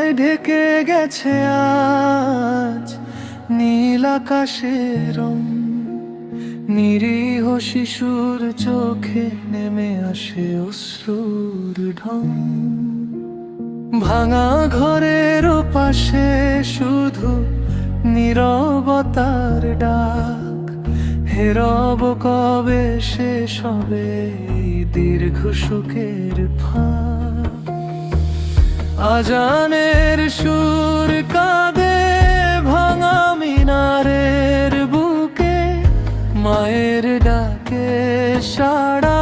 ধোঁয়ায় ঢেকে গেছে আজ নীল আকাশের রং। নিরীহ শিশুর চোখে নেমে আসে অশ্রুর ঢং। ভাঙা ঘরের পাশে শুধু নীরবতার ডাক। হেরব কবে শেষ হবে এই দীর্ঘ শোকের ফাঁক। আজানের সুর কাঁদে ভাঙা মিনারের বুকে। মায়ের ডাকে সাড়া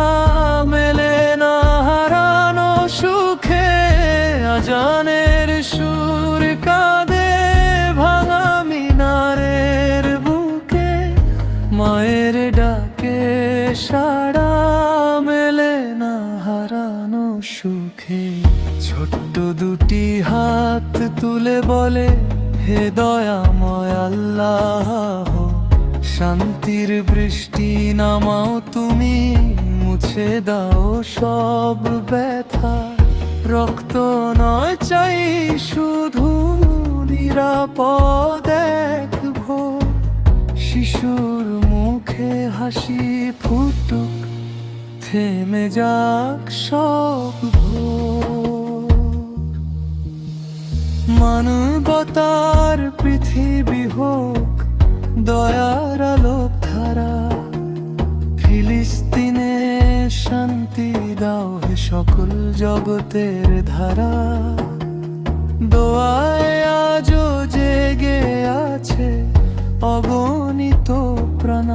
মেলে না হারানো সুখে। আজানের সুর কাঁদে ভাঙা মিনারের বুকে। মায়ের ডাকে সাড়া মেলে না হারানো সুখে। ছোট্ট দুটি হাত তুলে বলে, হে দয়াময় আল্লাহ, শান্তির বৃষ্টি নামাও তুমি। মুছে দাও সব ব্যথা। রক্ত নয় চাই শুধু নিরাপদ এক ভোর। শিশুর মুখে হাসি ফুটুক, থেমে যাক সব ভোর। মানবতার পৃথিবী হোক দয়ার আলোক ধারা। ফিলিস্তিনে শান্তি দাও হে সকল জগতের ধারা। দোয়ায় আজও জেগে আছে অগণিত প্রাণ।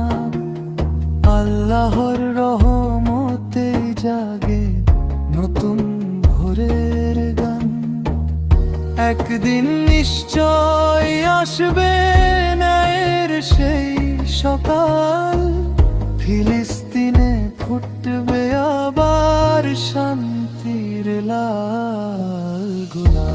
আল্লাহর রহমতে জাগে নতুন ভোরের গান। একদিন নিশ্চয় আসবে ন্যায়ের সেই সকাল। ফিলিস্তিনে ফুটবে আবার শান্তির লাল গোলাপ।